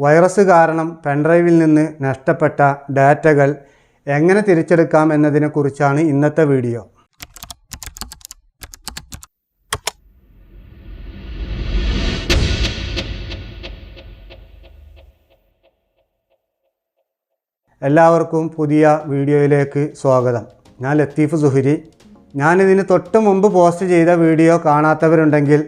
Virus കാരണം പെൻഡ്രൈവിൽ നിന്ന് നഷ്ടപ്പെട്ട ഡാറ്റകൾ എങ്ങനെ തിരിച്ചെടുക്കാം എന്നതിനെക്കുറിച്ചാണ് ഇന്നത്തെ വീഡിയോ. എല്ലാവർക്കും പുതിയ വീഡിയോയിലേക്ക് സ്വാഗതം. ഞാൻ ലത്തീഫ് സുഹരി. ഞാനിതിന് തൊട്ട് മുമ്പ് പോസ്റ്റ് ചെയ്ത വീഡിയോ കാണാത്തവരുണ്ടെങ്കിൽ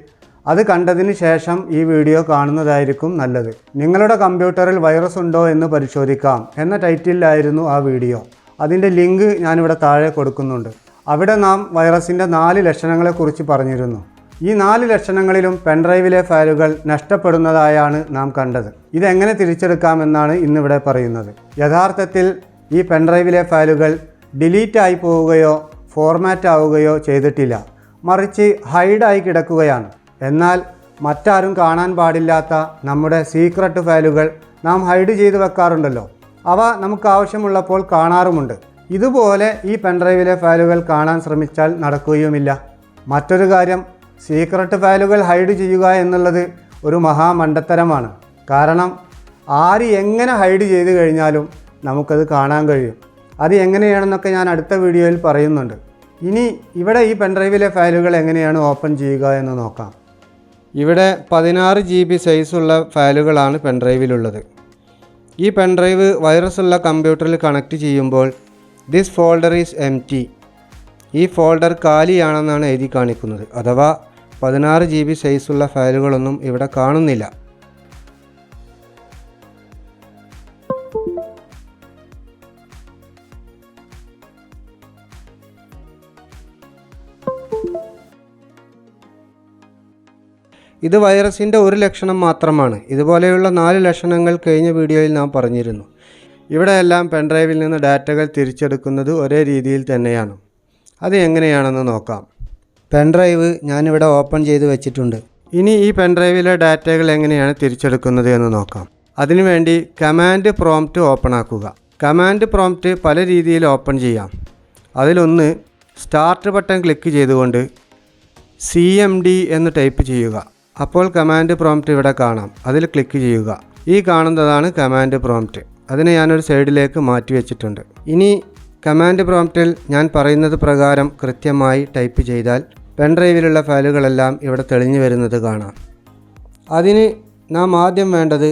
അത് കണ്ടതിന് ശേഷം ഈ വീഡിയോ കാണുന്നതായിരിക്കും നല്ലത്. നിങ്ങളുടെ കമ്പ്യൂട്ടറിൽ വൈറസ് ഉണ്ടോ എന്ന് പരിശോധിക്കാം എന്ന ടൈറ്റിലായിരുന്നു ആ വീഡിയോ. അതിൻ്റെ ലിങ്ക് ഞാനിവിടെ താഴെ കൊടുക്കുന്നുണ്ട്. അവിടെ നാം വൈറസിൻ്റെ 4 ലക്ഷണങ്ങളെക്കുറിച്ച് പറഞ്ഞിരുന്നു. ഈ 4 ലക്ഷണങ്ങളിലും പെൻഡ്രൈവിലെ ഫയലുകൾ നഷ്ടപ്പെടുന്നതായാണ് നാം കണ്ടത്. ഇതെങ്ങനെ തിരിച്ചെടുക്കാമെന്നാണ് ഇന്നിവിടെ പറയുന്നത്. യഥാർത്ഥത്തിൽ ഈ പെൻഡ്രൈവിലെ ഫയലുകൾ ഡിലീറ്റ് ആയി പോവുകയോ ഫോർമാറ്റ് ആവുകയോ ചെയ്തിട്ടില്ല, മറിച്ച് ഹൈഡായി കിടക്കുകയാണ്. എന്നാൽ മറ്റാരും കാണാൻ പാടില്ലാത്ത നമ്മുടെ സീക്രട്ട് ഫയലുകൾ നാം ഹൈഡ് ചെയ്ത് വെക്കാറുണ്ടല്ലോ, അവ നമുക്ക് ആവശ്യമുള്ളപ്പോൾ കാണാറുമുണ്ട്. ഇതുപോലെ ഈ പെൻഡ്രൈവിലെ ഫയലുകൾ കാണാൻ ശ്രമിച്ചാൽ നടക്കുകയുമില്ല. മറ്റൊരു കാര്യം, സീക്രട്ട് ഫയലുകൾ ഹൈഡ് ചെയ്യുക എന്നുള്ളത് ഒരു മഹാമണ്ടത്തരമാണ്. കാരണം ആര് എങ്ങനെ ഹൈഡ് ചെയ്ത് കഴിഞ്ഞാലും നമുക്കത് കാണാൻ കഴിയും. അത് എങ്ങനെയാണെന്നൊക്കെ ഞാൻ അടുത്ത വീഡിയോയിൽ പറയുന്നുണ്ട്. ഇനി ഇവിടെ ഈ പെൻഡ്രൈവിലെ ഫയലുകൾ എങ്ങനെയാണ് ഓപ്പൺ ചെയ്യുക എന്ന് നോക്കാം. ഇവിടെ 16 GB സൈസുള്ള ഫയലുകളാണ് പെൻഡ്രൈവിലുള്ളത്. ഈ പെൻഡ്രൈവ് വൈറസ് ഉള്ള കമ്പ്യൂട്ടറിൽ കണക്ട് ചെയ്യുമ്പോൾ ദിസ് ഫോൾഡർ ഈസ് എംപ്റ്റി, ഈ ഫോൾഡർ കാലിയാണെന്നാണ് എഴുതി കാണിക്കുന്നത്. അഥവാ 16 GB സൈസുള്ള ഫയലുകളൊന്നും ഇവിടെ കാണുന്നില്ല. ഇത് വൈറസിൻ്റെ ഒരു ലക്ഷണം മാത്രമാണ്. ഇതുപോലെയുള്ള 4 ലക്ഷണങ്ങൾ കഴിഞ്ഞ വീഡിയോയിൽ നാം പറഞ്ഞിരുന്നു. ഇവിടെയെല്ലാം പെൻഡ്രൈവിൽ നിന്ന് ഡാറ്റകൾ തിരിച്ചെടുക്കുന്നത് ഒരേ രീതിയിൽ തന്നെയാണ്. അത് എങ്ങനെയാണെന്ന് നോക്കാം. പെൻഡ്രൈവ് ഞാനിവിടെ ഓപ്പൺ ചെയ്ത് വെച്ചിട്ടുണ്ട്. ഇനി ഈ പെൻഡ്രൈവിലെ ഡാറ്റകൾ എങ്ങനെയാണ് തിരിച്ചെടുക്കുന്നത് എന്ന് നോക്കാം. അതിനുവേണ്ടി കമാൻഡ് പ്രോംപ്റ്റ് ഓപ്പൺ ആക്കുക. കമാൻഡ് പ്രോംപ്റ്റ് പല രീതിയിൽ ഓപ്പൺ ചെയ്യാം. അതിലൊന്ന്, സ്റ്റാർട്ട് ബട്ടൺ ക്ലിക്ക് ചെയ്തുകൊണ്ട് CMD എന്ന് ടൈപ്പ് ചെയ്യുക. അപ്പോൾ കമാൻഡ് പ്രോംപ്റ്റ് ഇവിടെ കാണാം. അതിൽ ക്ലിക്ക് ചെയ്യുക. ഈ കാണുന്നതാണ് കമാൻഡ് പ്രോംപ്റ്റ്. അതിനെ ഞാനൊരു സൈഡിലേക്ക് മാറ്റി വെച്ചിട്ടുണ്ട്. ഇനി കമാൻഡ് പ്രോംപ്റ്റിൽ ഞാൻ പറയുന്നത് പ്രകാരം കൃത്യമായി ടൈപ്പ് ചെയ്താൽ പെൻഡ്രൈവിലുള്ള ഫയലുകളെല്ലാം ഇവിടെ തെളിഞ്ഞു വരുന്നത് കാണാം. അതിന് നാം ആദ്യം വേണ്ടത്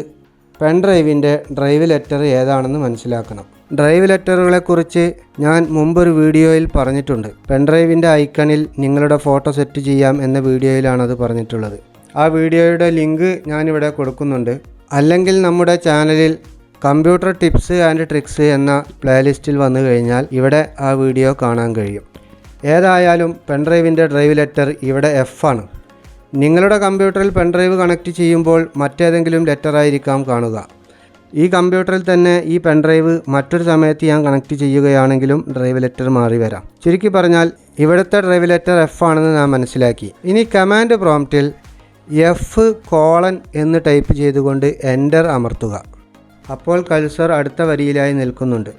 പെൻഡ്രൈവിൻ്റെ ഡ്രൈവ് ലെറ്റർ ഏതാണെന്ന് മനസ്സിലാക്കണം. ഡ്രൈവ് ലെറ്ററുകളെക്കുറിച്ച് ഞാൻ മുമ്പൊരു വീഡിയോയിൽ പറഞ്ഞിട്ടുണ്ട്. പെൻഡ്രൈവിൻ്റെ ഐക്കണിൽ നിങ്ങളുടെ ഫോട്ടോ സെറ്റ് ചെയ്യാം എന്ന വീഡിയോയിലാണത് പറഞ്ഞിട്ടുള്ളത്. ആ വീഡിയോയുടെ ലിങ്ക് ഞാനിവിടെ കൊടുക്കുന്നുണ്ട്. അല്ലെങ്കിൽ നമ്മുടെ ചാനലിൽ കമ്പ്യൂട്ടർ ടിപ്സ് ആൻഡ് ട്രിക്സ് എന്ന പ്ലേലിസ്റ്റിൽ വന്നു കഴിഞ്ഞാൽ ഇവിടെ ആ വീഡിയോ കാണാൻ കഴിയും. ഏതായാലും പെൻഡ്രൈവിൻ്റെ ഡ്രൈവ് ലെറ്റർ ഇവിടെ F ആണ്. നിങ്ങളുടെ കമ്പ്യൂട്ടറിൽ പെൻഡ്രൈവ് കണക്ട് ചെയ്യുമ്പോൾ മറ്റേതെങ്കിലും ലെറ്റർ ആയിരിക്കാം കാണുക. ഈ കമ്പ്യൂട്ടറിൽ തന്നെ ഈ പെൻഡ്രൈവ് മറ്റൊരു സമയത്ത് ഞാൻ കണക്ട് ചെയ്യുകയാണെങ്കിലും ഡ്രൈവ് ലെറ്റർ മാറി വരാം. ചുരുക്കി പറഞ്ഞാൽ ഇവിടുത്തെ ഡ്രൈവ് ലെറ്റർ F ആണെന്ന് ഞാൻ മനസ്സിലാക്കി. ഇനി കമാൻഡ് പ്രോംപ്റ്റിൽ F: എന്ന് ടൈപ്പ് ചെയ്തുകൊണ്ട് എൻ്റർ അമർത്തുക. അപ്പോൾ കഴ്സർ അടുത്ത വരിയിലായി നിൽക്കുന്നുണ്ട്.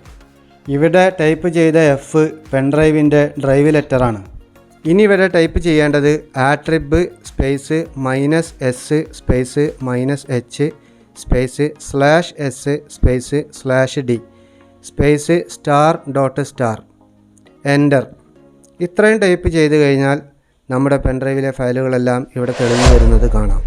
ഇവിടെ ടൈപ്പ് ചെയ്ത F പെൻഡ്രൈവിൻ്റെ ഡ്രൈവ് ലെറ്ററാണ്. ഇനി ഇവിടെ ടൈപ്പ് ചെയ്യേണ്ടത് @ space -S space -H space /S space /D space *. Enter. ഇത്രയും ടൈപ്പ് ചെയ്ത് കഴിഞ്ഞാൽ നമ്മുടെ പെൻഡ്രൈവിലെ ഫയലുകളെല്ലാം ഇവിടെ തെളിഞ്ഞു വരുന്നത് കാണാം.